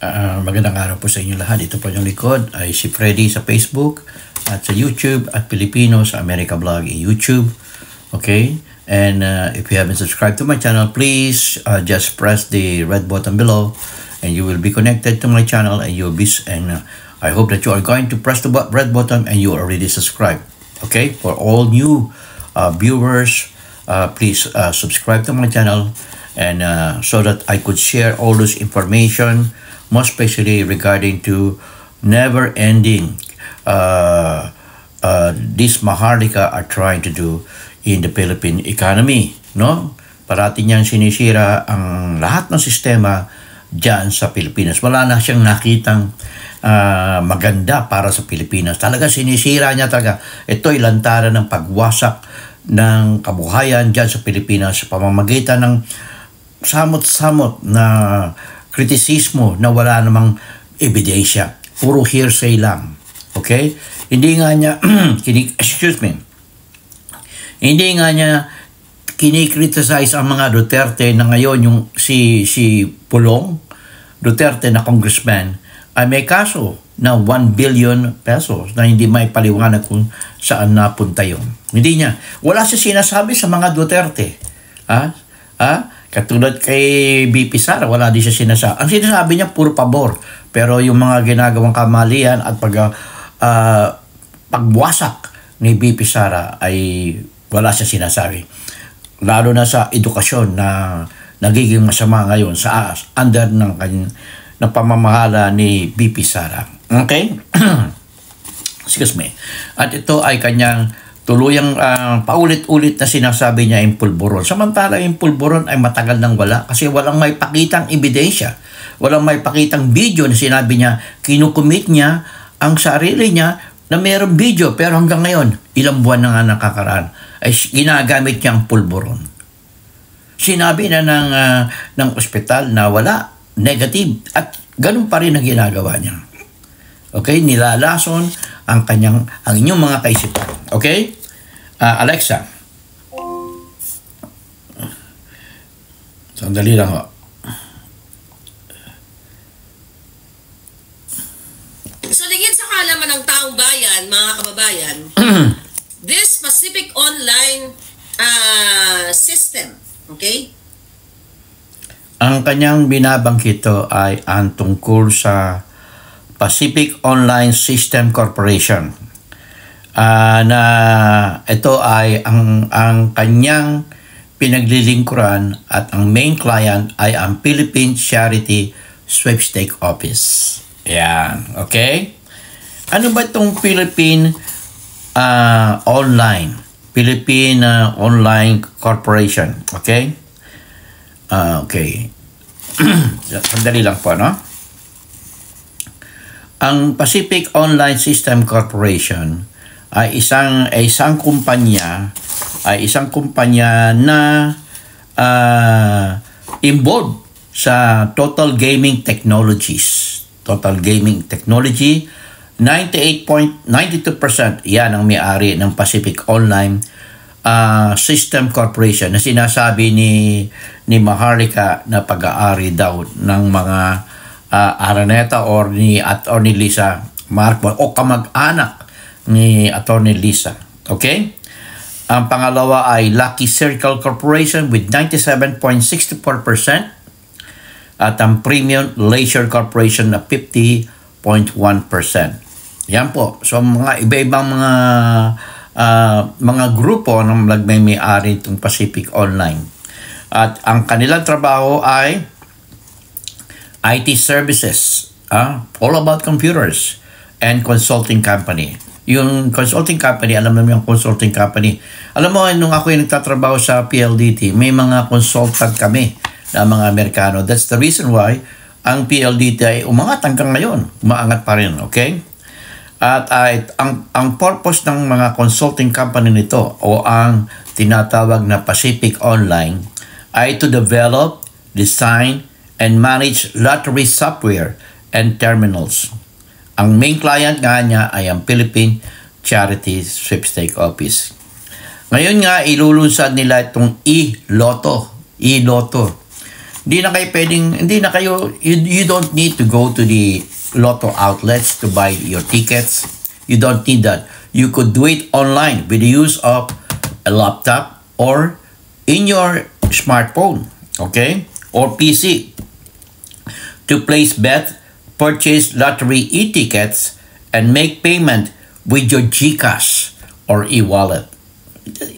Magandang araw po sa inyo lahat. Ito po yung likod ay si Freddy sa Facebook at sa YouTube at Pilipino sa America Vlog in YouTube. Okay? And if you haven't subscribed to my channel, please just press the red button below and you will be connected to my channel and I hope that you are going to press the red button and you are already subscribed. Okay? For all new viewers, please subscribe to my channel and so that I could share all those information, most especially regarding to never-ending this Maharlika are trying to do in the Philippine economy, no? Parati niyang sinisira ang lahat ng sistema diyan sa Pilipinas. Wala na siyang nakitang maganda para sa Pilipinas. Talaga sinisira niya talaga. Ito'y lantaran ng pagwasak ng kabuhayan diyan sa Pilipinas sa pamamagitan ng samot-samot na kritisismo na wala namang ebidensya. Puro hearsay lang. Okay? Hindi nga niya, hindi nga niya kinikriticize ang mga Duterte na ngayon yung si Pulong Duterte na congressman ay may kaso na 1 billion pesos na hindi may paliwanag kung saan napunta yun. Hindi niya. Wala siya sinasabi sa mga Duterte. Katulad kay BP Sara, wala din siya sinasabi. Ang sinasabi niya, puro pabor. Pero yung mga ginagawang kamalian at pagwasak ni BP Sara ay wala siya sinasabi. Lalo na sa edukasyon na nagiging masama ngayon sa under ng pamamahala ni BP Sara. Okay? Excuse me. At ito ay kanyang tuluyang paulit-ulit na sinasabi niya yung pulburon. Samantala yung pulburon ay matagal nang wala kasi walang may pakitang ebidensya. Walang may pakitang video na sinabi niya, kinukumit niya ang sarili niya na mayroong video. Pero hanggang ngayon, ilang buwan na nga nakakaraan, ay ginagamit niya ang pulburon. Sinabi na ng ospital na wala, negative, at ganun pa rin ang ginagawa niya. Okay? Nilalason ang inyong mga kaisipan. Okay? Alexa. Sandali lang ho. So, lingid sa kaalaman ng taong bayan, mga kababayan, this Pacific Online system, okay? Ang kanyang binabanggit ay ang tungkol sa Pacific Online System Corporation. Na ito ay ang kanyang pinaglilingkuran at ang main client ay ang Philippine Charity Sweepstake Office. Yan, okay? Ano ba itong Philippine Online Corporation? Okay? Okay. Sandali lang po, no? Ang Pacific Online System Corporation ay isang kumpanya na involved sa Total Gaming Technologies. Total Gaming Technology, 98.92% yan ang may-ari ng Pacific Online System Corporation na sinasabi ni Maharlika na pag-aari daw ng mga Araneta or ni Atty. Lisa Marcos o kamag-anak ni Atty. Lisa. Okay? Ang pangalawa ay Lucky Circle Corporation with 97.64% at ang Premium Leisure Corporation na 50.1%. Yan po. So mga iba-ibang mga grupo ng nagmay-ari itong Pacific Online. At ang kanilang trabaho ay IT services, all about computers and consulting company. Yung consulting company, alam mo yung consulting company. Alam mo, nung ako yung nagtatrabaho sa PLDT, may mga consultant kami na mga Amerikano. That's the reason why ang PLDT ay umangat hanggang ngayon. Umaangat pa rin, okay? At ang purpose ng mga consulting company nito o ang tinatawag na Pacific Online ay to develop, design, and manage lottery software and terminals. Ang main client nga niya ay ang Philippine Charity Sweepstake Office. Ngayon nga, ilulunsad nila itong e-lotto. Hindi na kayo, you don't need to go to the lotto outlets to buy your tickets. You don't need that. You could do it online with the use of a laptop or in your smartphone, okay, or PC to place bet, purchase lottery e-tickets, and make payment with your GCash or e-wallet.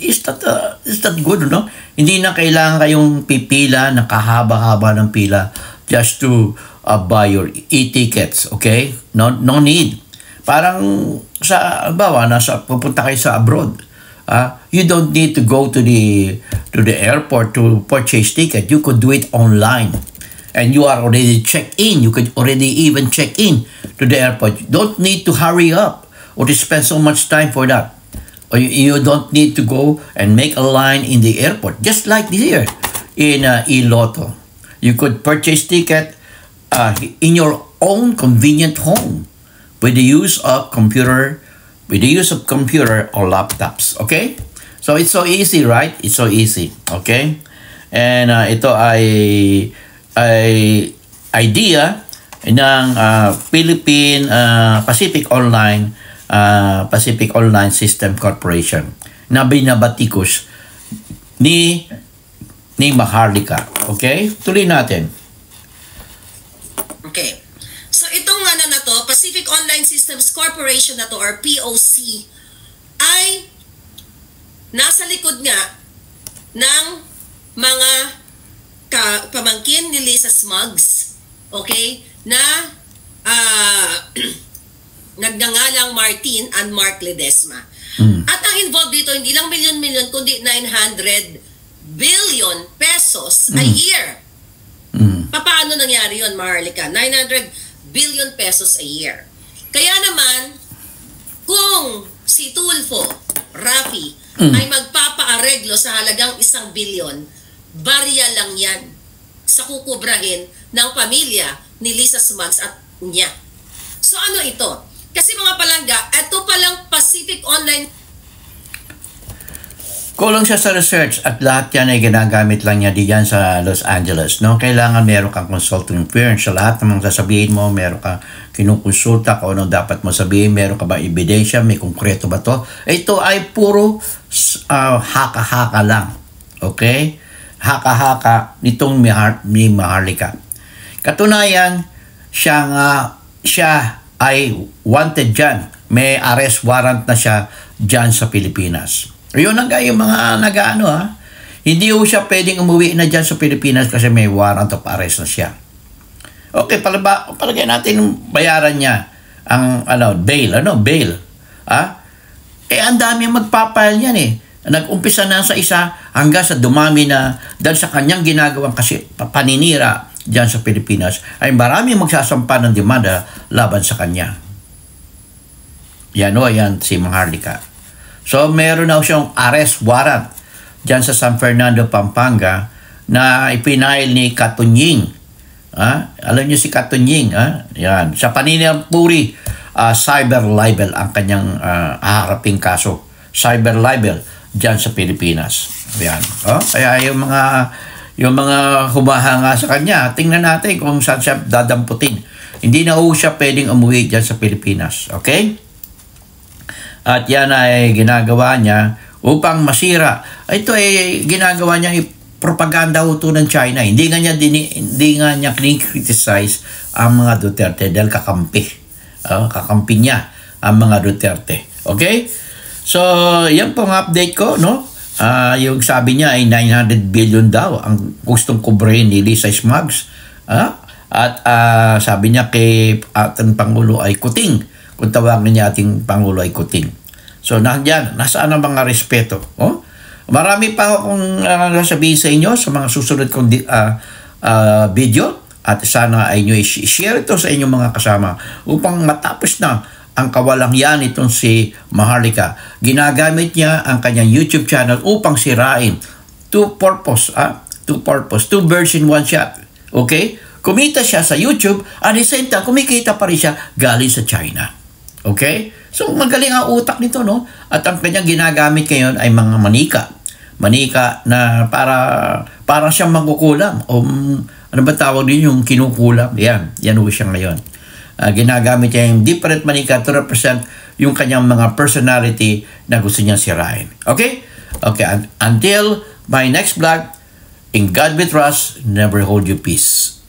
Is that good, no? Hindi na kailangan kayong pipila, nakahaba-haba ng pila just to buy your e-tickets, okay? No need. Parang pupunta kayo sa abroad. You don't need to go to the airport to purchase ticket. You could do it online. And you are already checked in. You could already even check in to the airport. You don't need to hurry up or to spend so much time for that. Or you don't need to go and make a line in the airport. Just like here in eLotto. You could purchase ticket in your own convenient home with the use of computer or laptops. Okay? So it's so easy, right? It's so easy. Okay? And ito ay idea ng Philippine Pacific Online System Corporation na binabatikos ni Maharlika. Okay? Tuloy natin. Okay. So itong na to, Pacific Online Systems Corporation na to or POC ay nasa likod nga ng mga pamangkin ni Lisa Smugs, okay, na nagngangalang Martin and Mark Ledesma. At ang involved dito, hindi lang milyon-milyon, kundi 900 billion pesos a year. Paano nangyari yun, Maharlika? 900 billion pesos a year. Kaya naman, kung si Tulfo, Rafi, ay magpapaareglo sa halagang 1 billion, barya lang yan sa kukubrahin ng pamilya ni Lisa Smugs at niya. So ano ito? Kasi mga palangga, ito palang Pacific Online. Kulang siya sa research at lahat yan ay ginagamit lang niya diyan sa Los Angeles. No? Kailangan meron kang consulting firm. Sa lahat ng mga sasabihin mo, meron kang kinukonsulta kung ano dapat mo sabihin, meron ka ba ebidensya, may konkreto ba to? Ito ay puro haka-haka lang. Okay? Haka-haka nitong Maharlika. Katunayan, siya ay wanted dyan. May arrest warrant na siya dyan sa Pilipinas. Yun ang yung mga nag-ano Hindi ho siya pwedeng umuwi na dyan sa Pilipinas kasi may warrant of arrest na siya. Okay, palagay natin bayaran niya ang bail. Bail. Ang dami magpapile niyan Nag-umpisa na sa isa hanggang sa dumami na dahil sa kanyang ginagawang kasi paninira dyan sa Pilipinas ay maraming magsasampa ng demanda laban sa kanya. Yan si Maharlika. So meron na siyang arrest warrant dyan sa San Fernando, Pampanga na ipinail ni Katunying. Alam niyo si Katunying. Yan. Sa paninirang-puri, cyber libel ang kanyang haharaping kaso. Cyber libel dyan sa Pilipinas. Yan. Kaya yung mga humahanga sa kanya, tingnan natin kung saan siya dadamputin. Hindi na siya pwedeng umuwi dyan sa Pilipinas. Okay? At yan ay ginagawa niya upang masira. Ito ay ginagawa niya propaganda ng China. Hindi nga niya criticize ang mga Duterte dahil kakampi. Kakampi niya ang mga Duterte. Okay? So, yan pong update ko, no? Yung sabi niya ay 900 billion daw ang gustong kubrahin ni Lisa Smugs. At sabi niya kay ating Pangulo ay kuting. Kung tawagin niya ating Pangulo ay kuting. So, nasaan ang mga respeto? Marami pa akong sabihin sa inyo sa mga susunod kong video. At sana ay nyo i-share ito sa inyong mga kasama upang matapos na ang kawalang-yan itong si Maharlika. Ginagamit niya ang kanyang YouTube channel upang sirain. Two birds in one shot. Okay? Kumita siya sa YouTube at the same time, kumikita pa rin siya galing sa China. Okay? So, magaling ang utak nito, no? At ang kanyang ginagamit ngayon ay mga manika. manika na para siyang magkukulam o ano ba tawag din yung kinukulam. Yan ho siya ngayon. Ginagamit niya yung different manika to represent yung kanyang mga personality na gusto niya sirain. Okay? Okay, until my next vlog, in God we trust, never hold you peace.